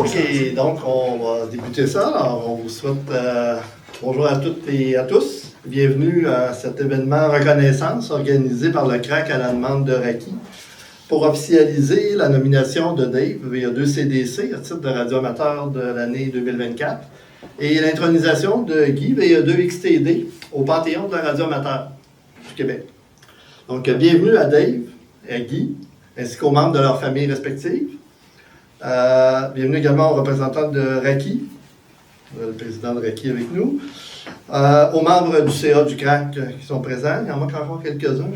OK, donc on va débuter ça. Alors, on vous souhaite bonjour à toutes et à tous. Bienvenue à cet événement reconnaissance organisé par le CRAC à la demande de Raki pour officialiser la nomination de Dave VA2CDC au titre de radioamateur de l'année 2024 et l'intronisation de Guy VA2XTD au Panthéon de la radioamateur du Québec. Donc, bienvenue à Dave et à Guy, ainsi qu'aux membres de leurs familles respectives. Bienvenue également aux représentants de Raki, le président de Raki avec nous, aux membres du CA du CRAC qui sont présents. Il y en manque encore quelques-uns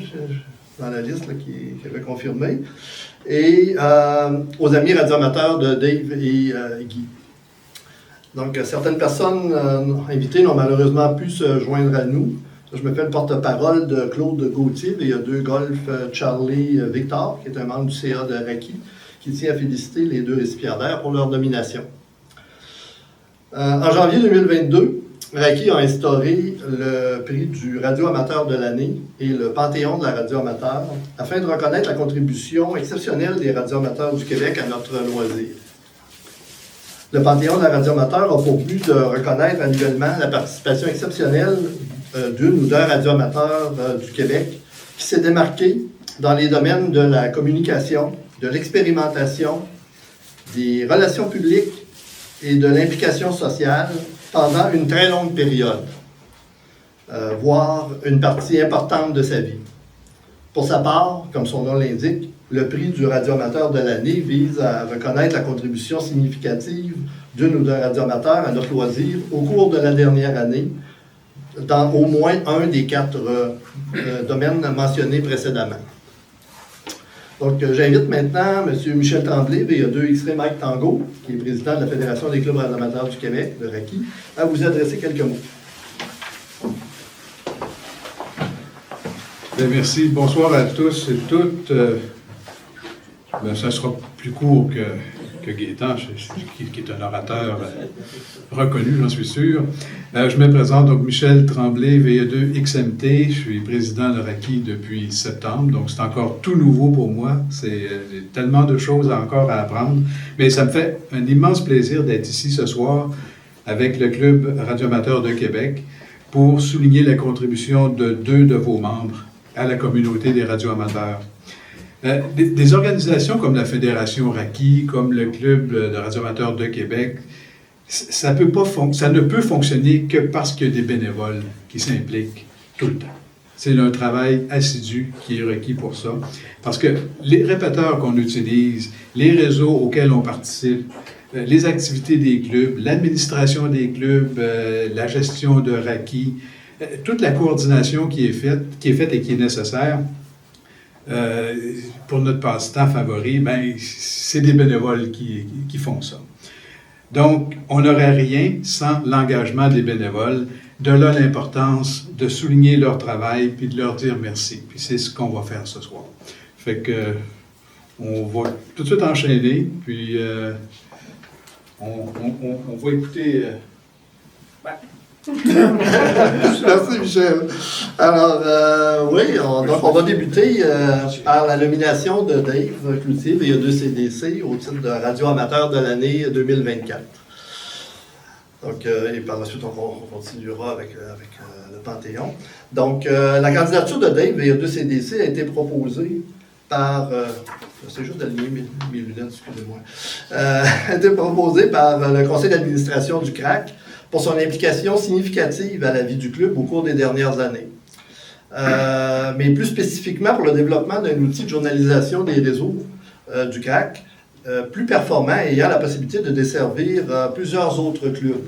dans la liste là, qui avait confirmé. Et aux amis radioamateurs de Dave et Guy. Donc, certaines personnes invitées n'ont malheureusement pu se joindre à nous. Je me fais le porte-parole de Claude Gauthier, il y a deux Golf Charlie Victor, qui est un membre du CA de Raki, qui tient à féliciter les deux récipiendaires pour leur nomination. En janvier 2022, Raki a instauré le prix du radioamateur de l'année et le Panthéon de la radioamateur afin de reconnaître la contribution exceptionnelle des radioamateurs du Québec à notre loisir. Le Panthéon de la radioamateur a pour but de reconnaître annuellement la participation exceptionnelle d'une ou d'un radioamateur du Québec qui s'est démarqué dans les domaines de la communication, de l'expérimentation, des relations publiques et de l'implication sociale pendant une très longue période, voire une partie importante de sa vie. Pour sa part, comme son nom l'indique, le prix du radioamateur de l'année vise à reconnaître la contribution significative d'une ou d'un radioamateur à notre loisir au cours de la dernière année, dans au moins un des 4 domaines mentionnés précédemment. Donc, j'invite maintenant M. Michel Tremblay, VA2X-Ray Mike Tango, qui est président de la Fédération des clubs radioamateurs du Québec, de Raki, à vous adresser quelques mots. Bien, merci. Bonsoir à tous et toutes. Ça sera plus court que Gaétan, qui est un orateur reconnu, j'en suis sûr. Je me présente, donc Michel Tremblay, VA2XMT. Je suis président de Raki depuis septembre, donc c'est encore tout nouveau pour moi. C'est tellement de choses encore à apprendre. Mais ça me fait un immense plaisir d'être ici ce soir avec le Club radioamateur de Québec pour souligner la contribution de 2 de vos membres à la communauté des radioamateurs. Des organisations comme la Fédération Raki, comme le Club de radioamateurs de Québec, ça ne peut fonctionner que parce qu'il y a des bénévoles qui s'impliquent tout le temps. C'est un travail assidu qui est requis pour ça. Parce que les répéteurs qu'on utilise, les réseaux auxquels on participe, les activités des clubs, l'administration des clubs, la gestion de Raki, toute la coordination qui est faite et qui est nécessaire, pour notre passe-temps favori, c'est des bénévoles qui font ça. Donc, on n'aurait rien sans l'engagement des bénévoles, de là l'importance de souligner leur travail puis de leur dire merci. Puis c'est ce qu'on va faire ce soir. Fait que, on va tout de suite enchaîner, puis on va écouter... Merci, Michel. Alors, oui, donc on va débuter par la nomination de Dave Cloutier, VA2CDC, au titre de radioamateur de l'année 2024. Donc, et par la suite, on continuera avec le Panthéon. Donc, la candidature de Dave VA2CDC a été proposée par... c'est juste d'aligner mes lunettes, excusez-moi. A été proposée par le conseil d'administration du CRAC pour son implication significative à la vie du club au cours des dernières années. Mais plus spécifiquement pour le développement d'un outil de journalisation des réseaux du CRAC, plus performant et ayant la possibilité de desservir plusieurs autres clubs.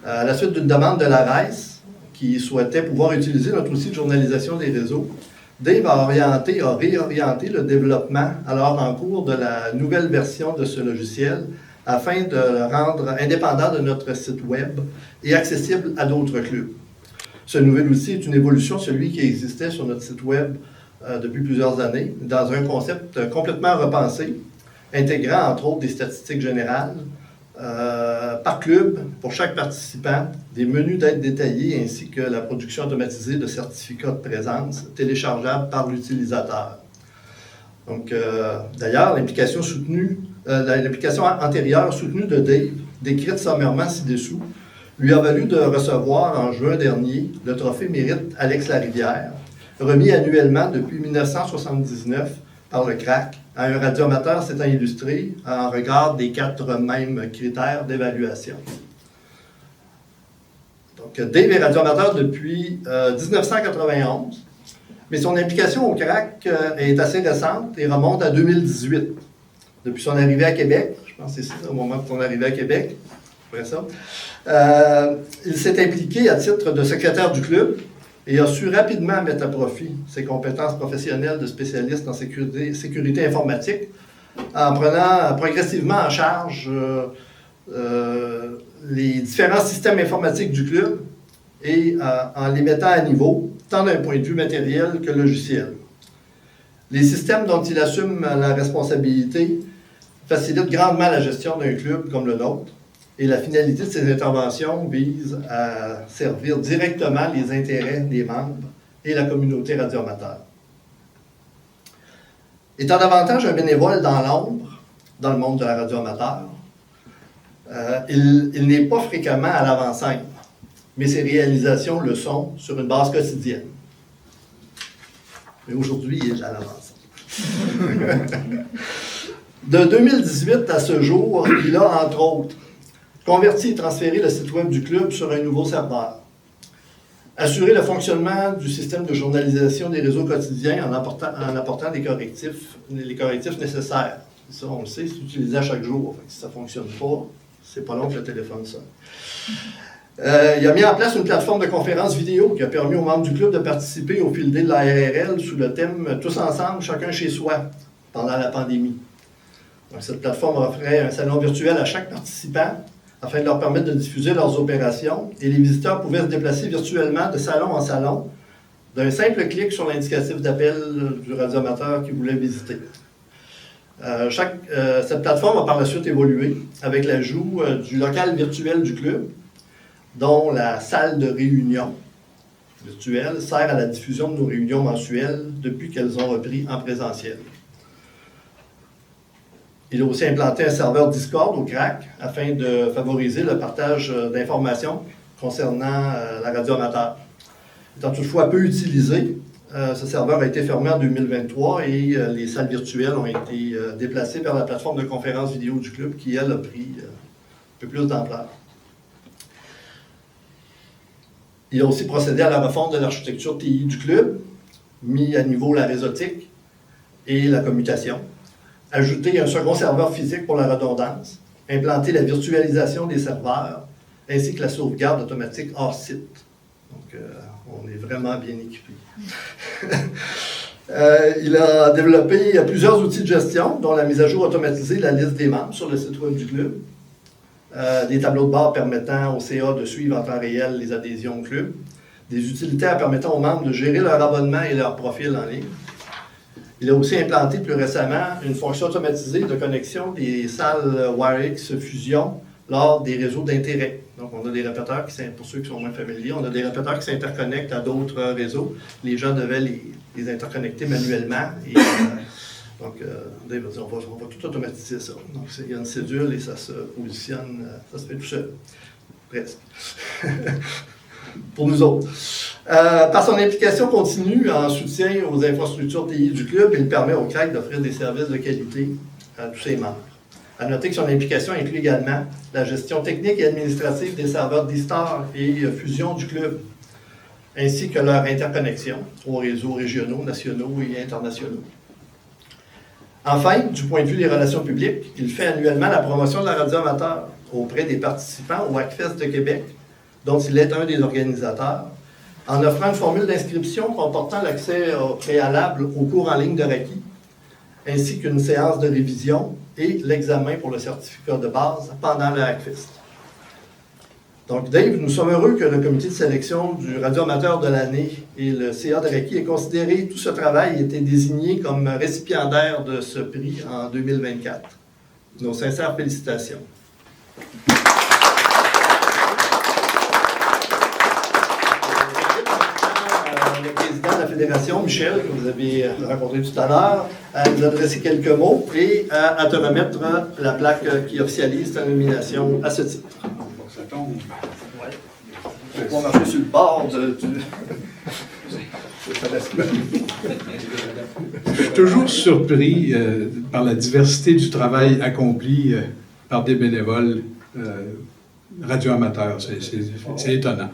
À la suite d'une demande de la RICE, qui souhaitait pouvoir utiliser notre outil de journalisation des réseaux, Dave a réorienté le développement alors en cours de la nouvelle version de ce logiciel afin de le rendre indépendant de notre site web et accessible à d'autres clubs. Ce nouvel outil est une évolution de celui qui existait sur notre site web depuis plusieurs années, dans un concept complètement repensé, intégrant entre autres des statistiques générales par club pour chaque participant, des menus d'aide détaillés ainsi que la production automatisée de certificats de présence téléchargeables par l'utilisateur. Donc, d'ailleurs, l'implication antérieure soutenue de Dave, décrite sommairement ci-dessous, lui a valu de recevoir en juin dernier le trophée Mérite Alex Larivière, remis annuellement depuis 1979 par le CRAC à un radioamateur s'étant illustré en regard des 4 mêmes critères d'évaluation. Donc, Dave est radioamateur depuis 1991, mais son implication au CRAC est assez récente et remonte à 2018. Depuis son arrivée à Québec, je pense que c'est ça, au moment de son arrivée à Québec, après ça, il s'est impliqué à titre de secrétaire du club et a su rapidement mettre à profit ses compétences professionnelles de spécialiste en sécurité informatique en prenant progressivement en charge les différents systèmes informatiques du club et en les mettant à niveau, tant d'un point de vue matériel que logiciel. Les systèmes dont il assume la responsabilité facilitent grandement la gestion d'un club comme le nôtre, et la finalité de ces interventions vise à servir directement les intérêts des membres et la communauté radioamateur. Étant davantage un bénévole dans l'ombre, dans le monde de la radioamateur, il n'est pas fréquemment à l'avant-scène, mais ses réalisations le sont sur une base quotidienne. Mais aujourd'hui, il est à l'avant-scène. De 2018 à ce jour, il a, entre autres, converti et transféré le site web du club sur un nouveau serveur, assuré le fonctionnement du système de journalisation des réseaux quotidiens en apportant les correctifs nécessaires. Ça, on le sait, c'est utilisé à chaque jour. Si ça ne fonctionne pas, c'est pas long que le téléphone sonne. Il a mis en place une plateforme de conférence vidéo qui a permis aux membres du club de participer au Field Day de l'ARRL sous le thème « Tous ensemble, chacun chez soi » pendant la pandémie. Donc, cette plateforme offrait un salon virtuel à chaque participant afin de leur permettre de diffuser leurs opérations, et les visiteurs pouvaient se déplacer virtuellement de salon en salon d'un simple clic sur l'indicatif d'appel du radioamateur qui voulait visiter. Cette plateforme a par la suite évolué avec l'ajout du local virtuel du club, dont la salle de réunion virtuelle sert à la diffusion de nos réunions mensuelles depuis qu'elles ont repris en présentiel. Il a aussi implanté un serveur Discord au CRAC afin de favoriser le partage d'informations concernant la radio amateur. Étant toutefois peu utilisé, ce serveur a été fermé en 2023 et les salles virtuelles ont été déplacées vers la plateforme de conférence vidéo du club qui, elle, a pris un peu plus d'ampleur. Il a aussi procédé à la refonte de l'architecture TI du club, mis à niveau la réseautique et la commutation, ajouté un second serveur physique pour la redondance, implanté la virtualisation des serveurs, ainsi que la sauvegarde automatique hors site. Donc, on est vraiment bien équipé. Il a développé plusieurs outils de gestion, dont la mise à jour automatisée de la liste des membres sur le site web du club, des tableaux de bord permettant au CA de suivre en temps réel les adhésions au club, des utilitaires permettant aux membres de gérer leur abonnement et leur profil en ligne. Il a aussi implanté plus récemment une fonction automatisée de connexion des salles WireX Fusion lors des réseaux d'intérêt. Donc, on a des répéteurs pour ceux qui sont moins familiers, on a des répéteurs qui s'interconnectent à d'autres réseaux. Les gens devaient les interconnecter manuellement. Et, donc, Dave va dire, on va tout automatiser ça. Donc, il y a une cédule et ça se positionne, ça se fait tout seul. Presque. Pour nous autres. Par son implication continue en soutien aux infrastructures TI du club, il permet au CRAC d'offrir des services de qualité à tous ses membres. À noter que son implication inclut également la gestion technique et administrative des serveurs D-Star et Fusion du club, ainsi que leur interconnexion aux réseaux régionaux, nationaux et internationaux. Enfin, du point de vue des relations publiques, il fait annuellement la promotion de la radio amateur auprès des participants au Hackfest de Québec, dont il est un des organisateurs, en offrant une formule d'inscription comportant l'accès préalable au cours en ligne de requis, ainsi qu'une séance de révision et l'examen pour le certificat de base pendant le Hackfest. Donc, Dave, nous sommes heureux que le comité de sélection du radioamateur de l'année et le CA de requis aient considéré tout ce travail et été désignés comme récipiendaires de ce prix en 2024. Nos sincères félicitations. le président de la Fédération, Michel, que vous avez rencontré tout à l'heure, à nous adresser quelques mots et à te remettre la plaque qui officialise ta nomination à ce titre. Ça tombe. On va marcher sur le bord Je suis toujours surpris par la diversité du travail accompli par des bénévoles radioamateurs. C'est étonnant.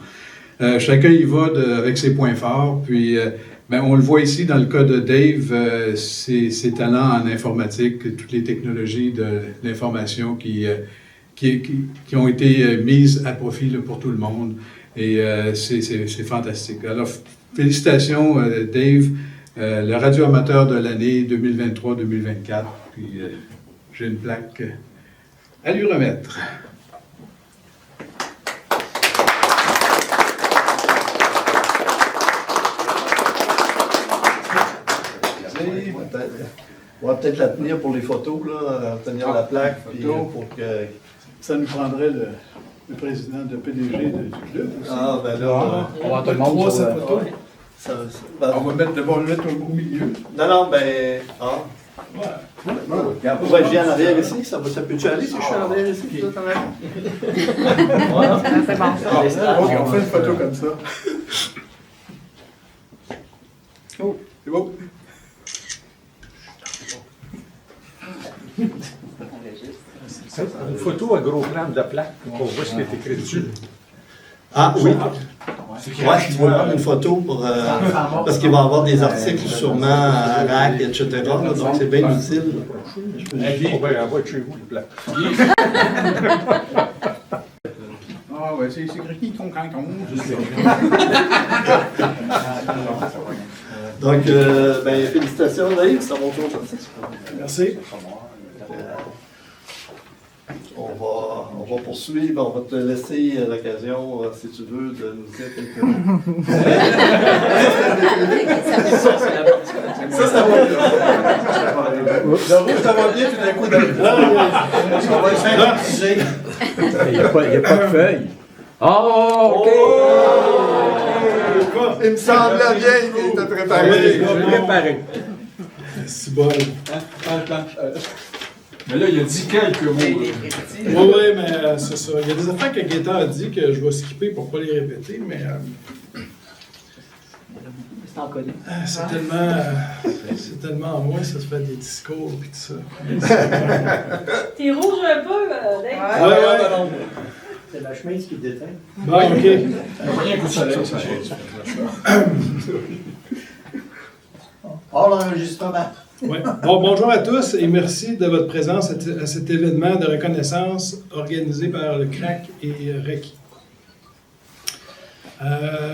Chacun y va avec ses points forts. Puis, on le voit ici dans le cas de Dave, ses talents en informatique, toutes les technologies de l'information qui ont été mises à profit là, pour tout le monde. Et c'est fantastique. Alors, félicitations, Dave, le radioamateur de l'année 2023-2024. Puis, j'ai une plaque à lui remettre. On va peut-être la tenir pour les photos, là, tenir la plaque, puis, pour que... Ça nous prendrait le président de PDG du club aussi. Ah, ben là, on va te montrer cette photo. On va le mettre au milieu. Non, ben... Ah. Ouais, je viens en arrière ici, ça peut-tu aller si je suis en arrière ici? Voilà. C'est bon, ça. Ok, on fait une photo comme ça. Oh, c'est beau. Une photo à gros plan de la plaque pour voir ce qui est écrit dessus. Ah oui. Ouais, tu vas prendre une photo pour, parce qu'il va y avoir des articles sûrement à RAC, etc. Là, donc c'est bien utile. On va envoyer chez vous, la plaque. Ah ouais, c'est écrit con. Donc, félicitations Dave, c'est à mon tour. Merci. On va poursuivre, on va te laisser l'occasion, si tu veux, de nous dire quelques mots. Ça va bien. Ça va bien, tout d'un coup. On va faire un petit. Il n'y a pas de feuille. Oh, OK! Il me semblait bien qu'il était préparé. Je l'ai préparé. C'est bon. Mais là, il a dit quelques mots. Oui, mais c'est ça. Il y a des affaires que Gaétan a dit que je vais skipper pour ne pas les répéter, mais c'est tellement moi, ça se fait des discours et tout ça. T'es rouge un peu, Dave. Ouais. C'est la chemise qui déteint. Bon, OK. Rien qu'au soleil, ça Hors l'enregistrement. Ouais. Bon, bonjour à tous et merci de votre présence à cet événement de reconnaissance organisé par le CRAC et RECI.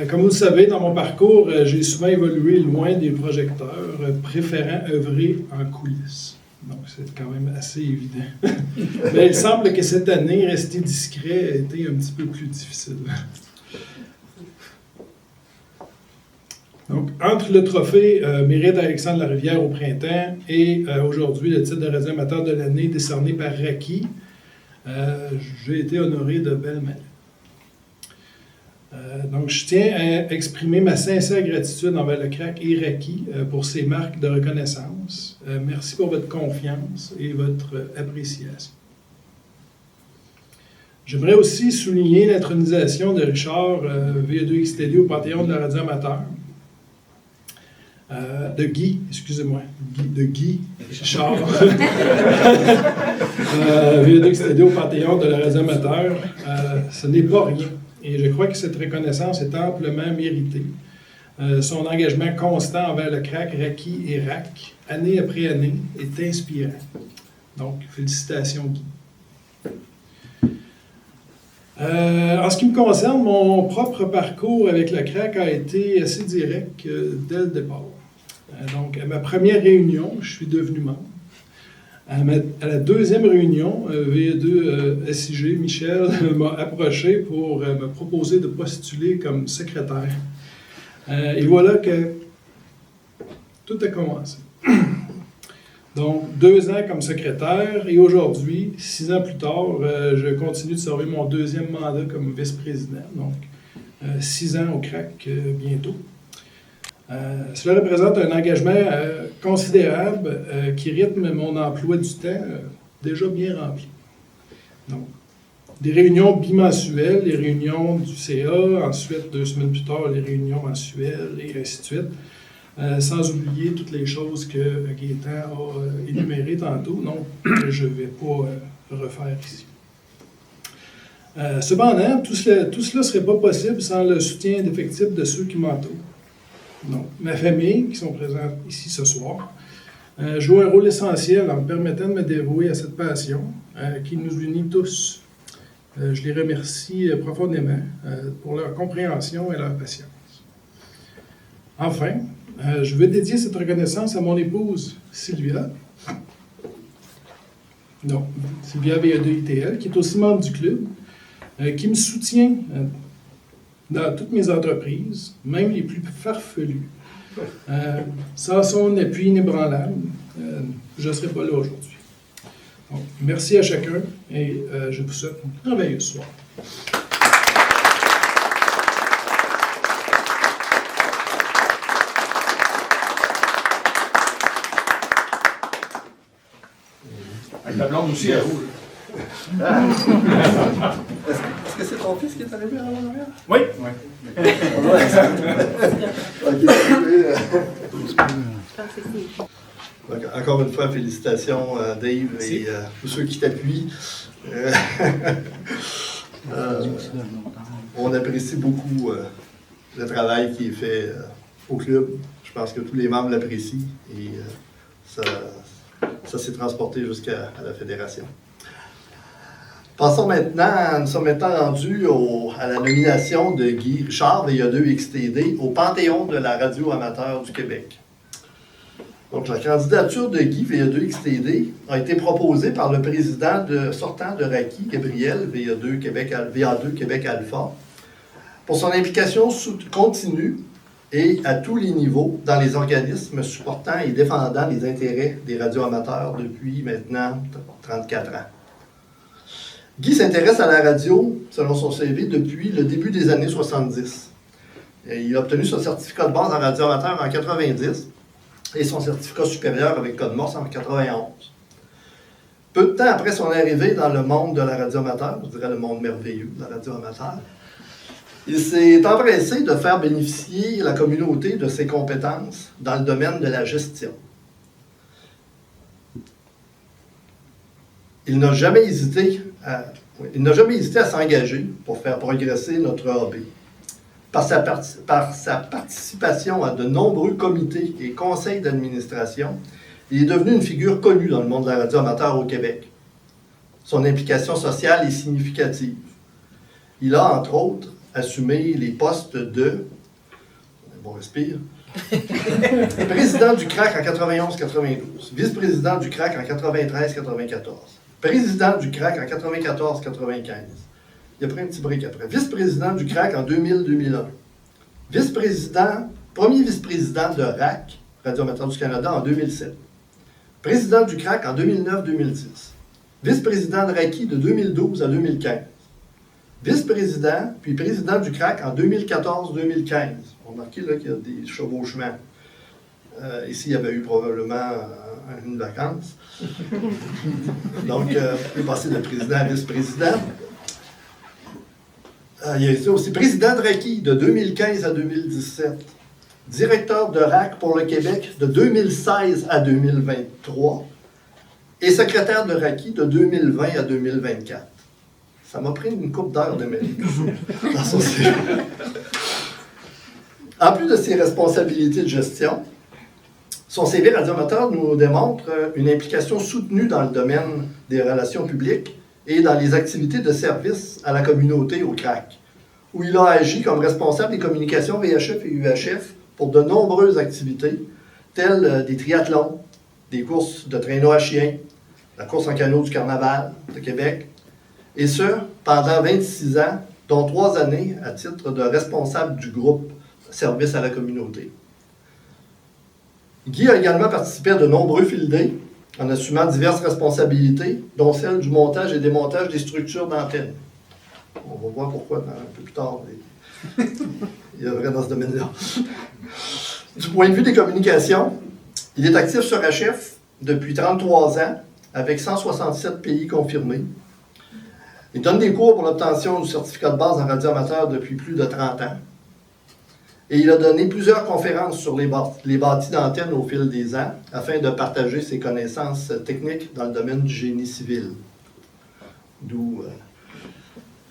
Comme vous le savez, dans mon parcours, j'ai souvent évolué loin des projecteurs, préférant œuvrer en coulisses. Donc, c'est quand même assez évident. Mais il semble que cette année, rester discret a été un petit peu plus difficile. Donc, entre le trophée Mérite Alexandre Larivière au printemps et aujourd'hui le titre de radioamateur de l'année décerné par RACI, j'ai été honoré de belle main. Donc, je tiens à exprimer ma sincère gratitude envers le CRAC et RACI pour ces marques de reconnaissance. Merci pour votre confiance et votre appréciation. J'aimerais aussi souligner l'intronisation de Richard VE2XTD au Panthéon de la radio amateur. De Guy Richard. VE2XTD au Panthéon de la radio amateur. Ce n'est pas rien. Et je crois que cette reconnaissance est amplement méritée. Son engagement constant envers le CRAC, RACI et RAC, année après année, est inspirant. Donc, félicitations, Guy. En ce qui me concerne, mon propre parcours avec le CRAC a été assez direct dès le départ. Donc, à ma première réunion, je suis devenu membre. À la deuxième réunion, VE2 SIG, Michel m'a approché pour me proposer de postuler comme secrétaire. Et voilà que tout a commencé. Donc, 2 ans comme secrétaire et aujourd'hui, 6 ans plus tard, je continue de servir mon deuxième mandat comme vice-président. Donc, 6 ans au CRAC bientôt. Cela représente un engagement considérable qui rythme mon emploi du temps déjà bien rempli. Donc, des réunions bimensuelles, les réunions du CA, ensuite 2 semaines plus tard, les réunions mensuelles et ainsi de suite. Sans oublier toutes les choses que Gaétan a énumérées tantôt, donc je ne vais pas refaire ici. Cependant, tout cela ne serait pas possible sans le soutien d'effectifs de ceux qui m'entourent. Donc, ma famille, qui sont présents ici ce soir, joue un rôle essentiel en me permettant de me dévouer à cette passion qui nous unit tous. Je les remercie profondément pour leur compréhension et leur patience. Enfin, je veux dédier cette reconnaissance à mon épouse, Sylvia. Donc, Sylvia VA2ITL, qui est aussi membre du club, qui me soutient dans toutes mes entreprises, même les plus farfelues. Sans son appui inébranlable, je ne serais pas là aujourd'hui. Donc, merci à chacun et je vous souhaite une merveilleuse soirée. La blonde aussi, à vous. Est-ce que c'est ton fils qui est arrivé en arrière? Oui. Donc, encore une fois, félicitations Dave et tous ceux qui t'appuient. On apprécie beaucoup le travail qui est fait au club. Je pense que tous les membres l'apprécient et ça s'est transporté jusqu'à la fédération. Passons maintenant, nous sommes maintenant rendus à la nomination de Guy Richard, VA2XTD, au Panthéon de la radio amateur du Québec. Donc, la candidature de Guy, VA2XTD, a été proposée par le président sortant de RACI, Gabriel, VA2 Québec Alpha, pour son implication continue et à tous les niveaux dans les organismes supportant et défendant les intérêts des radios amateurs depuis maintenant 34 ans. Guy s'intéresse à la radio, selon son CV, depuis le début des années 70. Et il a obtenu son certificat de base en radio amateur en 90 et son certificat supérieur avec code Morse en 91. Peu de temps après son arrivée dans le monde de la radio amateur, je dirais le monde merveilleux de la radio amateur, il s'est empressé de faire bénéficier la communauté de ses compétences dans le domaine de la gestion. Il n'a jamais hésité à s'engager pour faire progresser notre hobby. Par sa participation à de nombreux comités et conseils d'administration, il est devenu une figure connue dans le monde de la radio amateur au Québec. Son implication sociale est significative. Il a, entre autres, assumé les postes de... Bon, respire. Président du CRAC en 91-92, vice-président du CRAC en 93-94, président du CRAC en 94-95. Il a pris un petit break après. Vice-président du CRAC en 2000-2001. Premier vice-président de RAC, Radio Amateur du Canada, en 2007. Président du CRAC en 2009-2010. Vice-président de RACI de 2012 à 2015. Vice-président, puis président du CRAC en 2014-2015. Remarquez là qu'il y a des chevauchements. Ici, il y avait eu probablement une vacance. Donc, il est passé de président à vice-président. Il a été aussi président de RACI de 2015 à 2017. Directeur de RAC pour le Québec de 2016 à 2023. Et secrétaire de RACI de 2020 à 2024. Ça m'a pris une couple d'heures de mérite dans son CV. En plus de ses responsabilités de gestion, son CV radioamateur nous démontre une implication soutenue dans le domaine des relations publiques et dans les activités de service à la communauté au CRAC, où il a agi comme responsable des communications VHF et UHF pour de nombreuses activités, telles des triathlons, des courses de traîneau à chiens, la course en canot du Carnaval de Québec, et ce, pendant 26 ans, dont 3 années à titre de responsable du groupe Service à la communauté. Guy a également participé à de nombreux field days, en assumant diverses responsabilités, dont celle du montage et démontage des structures d'antenne. On va voir pourquoi un peu plus tard Il œuvrait dans ce domaine-là. Du point de vue des communications, il est actif sur HF depuis 33 ans, avec 167 pays confirmés. Il donne des cours pour l'obtention du certificat de base en radio amateur depuis plus de 30 ans. Et il a donné plusieurs conférences sur les bâtis d'antenne au fil des ans, afin de partager ses connaissances techniques dans le domaine du génie civil. D'où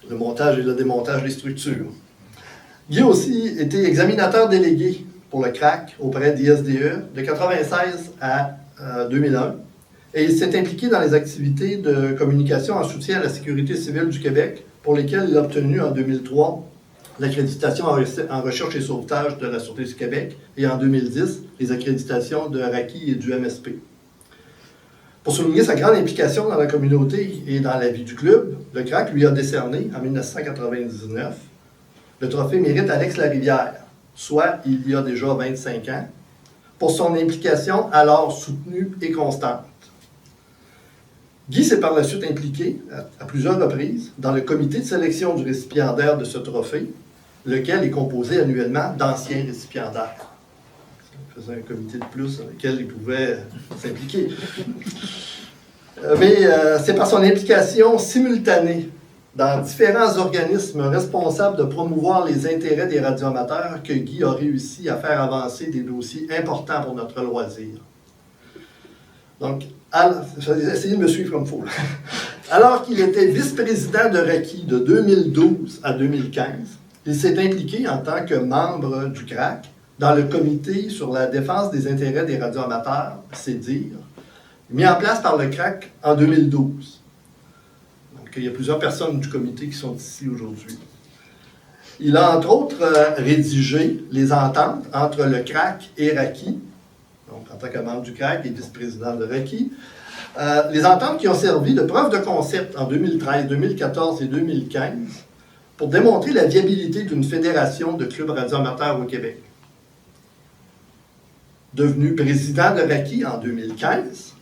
le montage et le démontage des structures. Guy a aussi été examinateur délégué pour le CRAC auprès d'ISDE de 1996 à 2001. Et il s'est impliqué dans les activités de communication en soutien à la sécurité civile du Québec, pour lesquelles il a obtenu en 2003 l'accréditation en recherche et sauvetage de la Sûreté du Québec et en 2010 les accréditations de RACI et du MSP. Pour souligner sa grande implication dans la communauté et dans la vie du club, le CRAC lui a décerné en 1999 le trophée Mérite Alex Larivière, soit il y a déjà 25 ans, pour son implication alors soutenue et constante. Guy s'est par la suite impliqué à plusieurs reprises dans le comité de sélection du récipiendaire de ce trophée, lequel est composé annuellement d'anciens récipiendaires. Ça faisait un comité de plus dans lequel il pouvait s'impliquer. Mais c'est par son implication simultanée dans différents organismes responsables de promouvoir les intérêts des radioamateurs que Guy a réussi à faire avancer des dossiers importants pour notre loisir. Donc, je vais essayer de me suivre comme il faut. Alors qu'il était vice-président de RACI de 2012 à 2015, il s'est impliqué en tant que membre du CRAC dans le comité sur la défense des intérêts des radioamateurs, c'est dire, mis en place par le CRAC en 2012. Donc, il y a plusieurs personnes du comité qui sont ici aujourd'hui. Il a, entre autres, rédigé les ententes entre le CRAC et RACI, donc en tant que membre du CRAC et vice-président de RACI, les ententes qui ont servi de preuve de concept en 2013, 2014 et 2015 pour démontrer la viabilité d'une fédération de clubs radioamateurs au Québec. Devenu président de RACI en 2015,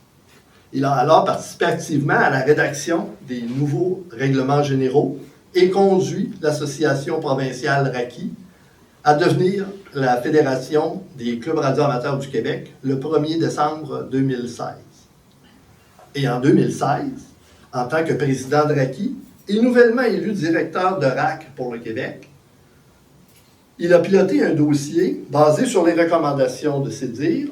il a alors participé activement à la rédaction des nouveaux règlements généraux et conduit l'association provinciale RACI à devenir la Fédération des clubs radioamateurs du Québec le 1er décembre 2016. Et en 2016, en tant que président de RACI et nouvellement élu directeur de RAC pour le Québec, il a piloté un dossier basé sur les recommandations de CEDIR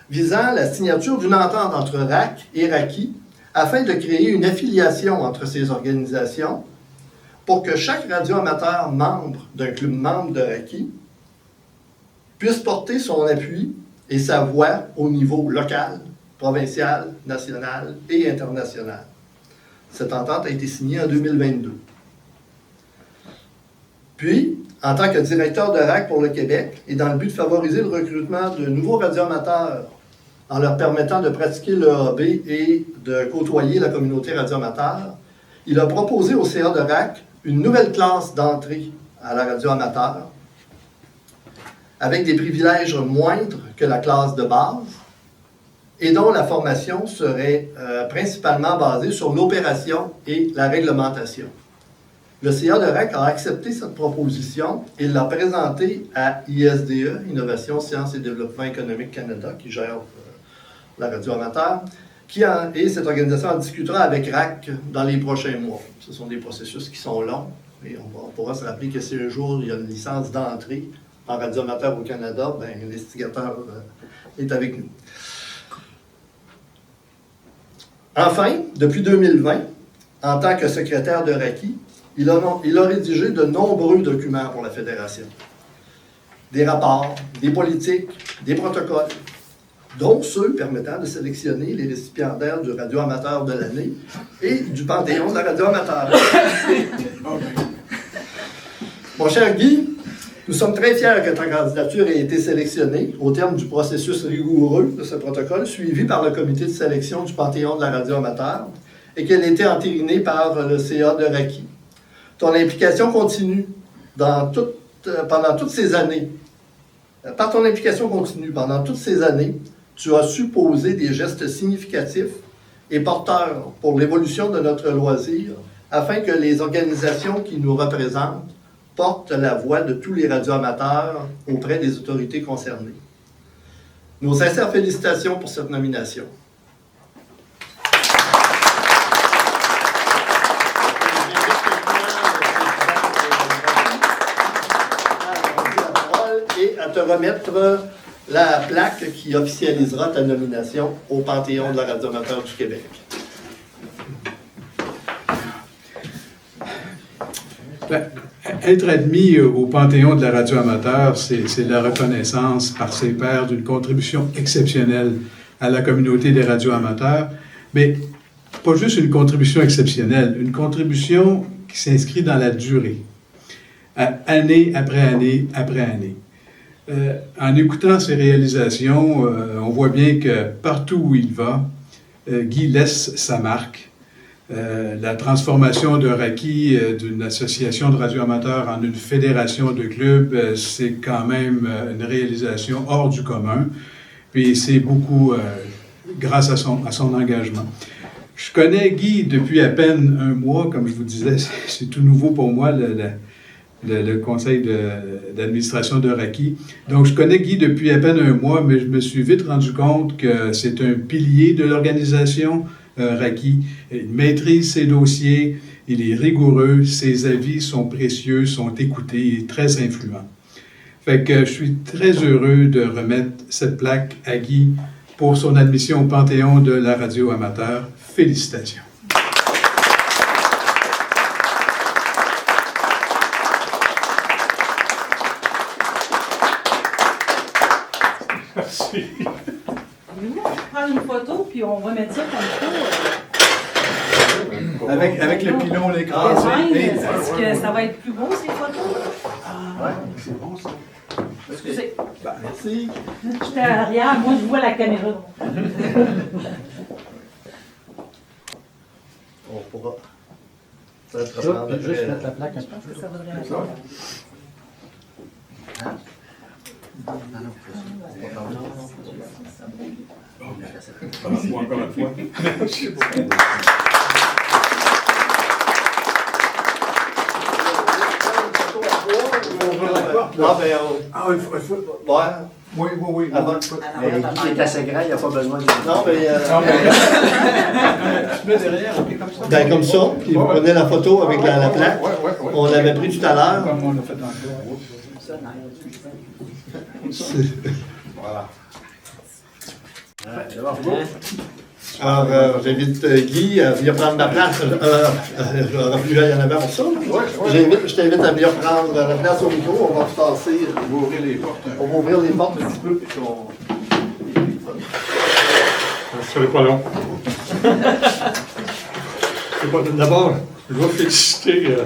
visant la signature d'une entente entre RAC et RACI afin de créer une affiliation entre ces organisations pour que chaque radioamateur membre d'un club membre de RACI puisse porter son appui et sa voix au niveau local, provincial, national et international. Cette entente a été signée en 2022. Puis, en tant que directeur de RAC pour le Québec, et dans le but de favoriser le recrutement de nouveaux radioamateurs en leur permettant de pratiquer le AB et de côtoyer la communauté radioamateur, il a proposé au CA de RAC une nouvelle classe d'entrée à la radio amateur, avec des privilèges moindres que la classe de base, et dont la formation serait principalement basée sur l'opération et la réglementation. Le CA de RAC a accepté cette proposition et l'a présentée à ISDE, Innovation, Sciences et Développement économique Canada, qui gère la radio amateur, et cette organisation en discutera avec RAC dans les prochains mois. Ce sont des processus qui sont longs, et on pourra se rappeler que si un jour il y a une licence d'entrée en radio amateur au Canada, ben, l'instigateur est avec nous. Enfin, depuis 2020, en tant que secrétaire de RACI, il a rédigé de nombreux documents pour la Fédération. Des rapports, des politiques, des protocoles, dont ceux permettant de sélectionner les récipiendaires du radioamateur de l'année et du Panthéon de la radio amateur. Mon cher Guy, nous sommes très fiers que ta candidature ait été sélectionnée au terme du processus rigoureux de ce protocole, suivi par le comité de sélection du Panthéon de la radio amateur, et qu'elle ait été entérinée par le CA de RACI. Ton implication continue pendant toutes ces années. Par ton implication continue pendant toutes ces années, tu as su poser des gestes significatifs et porteurs pour l'évolution de notre loisir, afin que les organisations qui nous représentent porte la voix de tous les radioamateurs auprès des autorités concernées. Nos sincères félicitations pour cette nomination. Et à te remettre la plaque qui officialisera ta nomination au Panthéon de la radioamateur du Québec. Ben, être admis au Panthéon de la radio amateur, c'est la reconnaissance par ses pairs d'une contribution exceptionnelle à la communauté des radios amateurs, mais pas juste une contribution exceptionnelle, une contribution qui s'inscrit dans la durée, année après année après année. En écoutant ces réalisations, on voit bien que partout où il va, Guy laisse sa marque. La transformation de Raki d'une association de radioamateurs en une fédération de clubs, c'est quand même une réalisation hors du commun. Puis c'est beaucoup grâce à son engagement. Je connais Guy depuis à peine un mois, comme je vous disais, c'est tout nouveau pour moi, le conseil d'administration de Raki. Donc, je connais Guy depuis à peine un mois, mais je me suis vite rendu compte que c'est un pilier de l'organisation Raki. Il maîtrise ses dossiers, il est rigoureux, ses avis sont précieux, sont écoutés, il est très influent. Fait que je suis très heureux de remettre cette plaque à Guy pour son admission au Panthéon de la radio amateur. Félicitations. Merci. On va prendre une photo, puis on va mettre ça comme ça. Avec le pilon, l'écran. Est-ce que ça va être plus beau, ces photos? Ouais, c'est bon ça. Excusez. Merci. J'étais à l'arrière, moi je vois la caméra. On pourra. Ça va te reprendre après. Juste mettre la plaque un peu. Ça vaudrait Ça? Encore une fois. Ah, ben, Ah, il faut. ouais. Oui, oui, oui. Avant. Guy est assez grand, il n'y a pas besoin de... Non, mais. Tu mets derrière, ok, comme ça. Ben, comme ça, puis vous prenez la photo avec la plaque. Ouais. On l'avait pris tout à l'heure. Comme on l'a fait encore. Voilà. Alors, j'invite Guy à venir prendre ma place. J'aurais voulu aller en avant pour ça. Je t'invite à venir prendre la place au micro. On va se tasser. On va ouvrir les portes. On va ouvrir les portes un petit peu. Puis on... Ce serait pas long. D'abord, je dois féliciter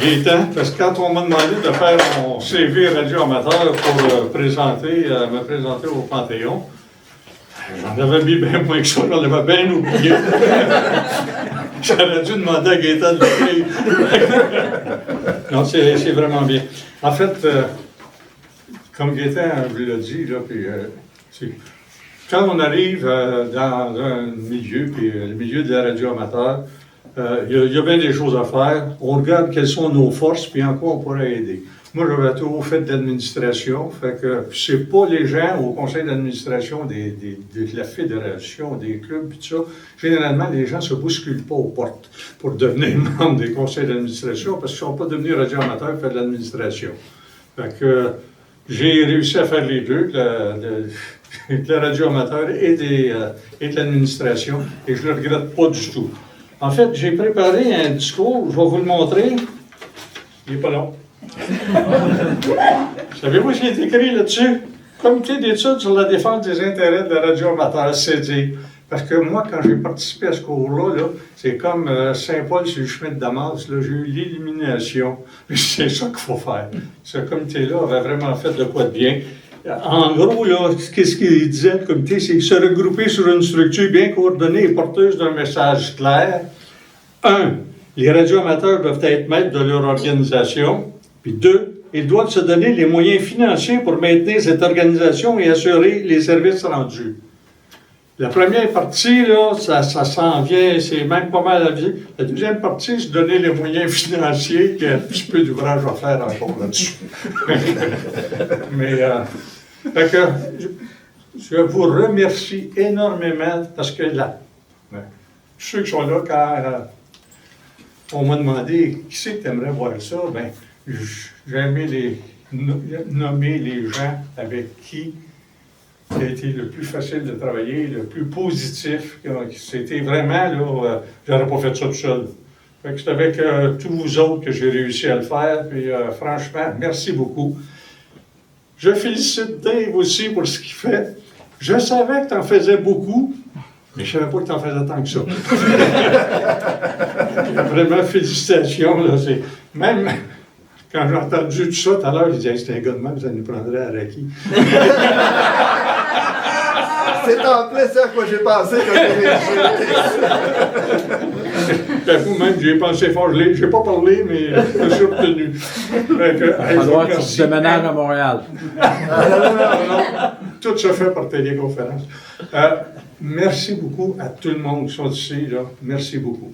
Gaétan, parce que quand on m'a demandé de faire mon CV radio amateur pour me présenter au Panthéon, j'en avais mis bien moins que ça, j'en avais bien oublié. J'aurais dû demander à Gaétan de l'écrire. Non, c'est vraiment bien. En fait, comme Gaétan vous l'a dit, là, puis, quand on arrive dans un milieu, puis le milieu de la radio amateur, il y a bien des choses à faire. On regarde quelles sont nos forces, puis en quoi on pourrait aider. Moi, j'avais toujours fait de l'administration, fait que c'est pas les gens au conseil d'administration de la fédération, des clubs, puis tout ça. Généralement, les gens se bousculent pas aux portes pour devenir membre des conseils d'administration parce qu'ils ne sont pas devenus radioamateurs et faire de l'administration. Fait que j'ai réussi à faire les deux, de la radio amateur et de l'administration, et je ne le regrette pas du tout. En fait, j'ai préparé un discours, je vais vous le montrer. Il n'est pas long. Savez-vous ce qui est écrit là-dessus? Comité d'études sur la défense des intérêts de la radio amateur, c'est dit. Parce que moi, quand j'ai participé à ce cours-là, c'est comme Saint-Paul sur le chemin de Damas, là, j'ai eu l'illumination. C'est ça qu'il faut faire. Ce comité-là avait vraiment fait de quoi de bien. En gros, là, qu'est-ce qu'il disait, le comité, c'est se regrouper sur une structure bien coordonnée et porteuse d'un message clair. 1. Les radioamateurs doivent être maîtres de leur organisation. Puis 2. Ils doivent se donner les moyens financiers pour maintenir cette organisation et assurer les services rendus. La première partie, là, ça s'en vient, c'est même pas mal à vie. La deuxième partie, c'est donner les moyens financiers, qu'il y a un petit peu d'ouvrage à faire encore là-dessus. Mais, fait que, je vous remercie énormément parce que là, tous ceux qui sont là, quand on m'a demandé qui c'est que tu aimerais voir ça, ben, j'ai aimé nommer les gens avec qui a été le plus facile de travailler, le plus positif. C'était vraiment, là, j'aurais pas fait ça tout seul. Fait que c'est avec tous vous autres que j'ai réussi à le faire. Puis franchement, merci beaucoup. Je félicite Dave aussi pour ce qu'il fait. Je savais que tu en faisais beaucoup, mais je ne savais pas que tu en faisais tant que ça. Vraiment, félicitations. Là, même quand j'ai entendu tout ça tout à l'heure, je disais, c'était un gars de même, ça nous prendrait à Raki. C'est en plus ça à quoi j'ai pensé quand j'ai J'avoue même, j'y ai pensé fort. Je n'ai pas parlé, mais je me suis retenu. On va voir du déménage à Montréal. Non. Tout se fait par téléconférence. Merci beaucoup à tout le monde qui sont ici. Là. Merci beaucoup.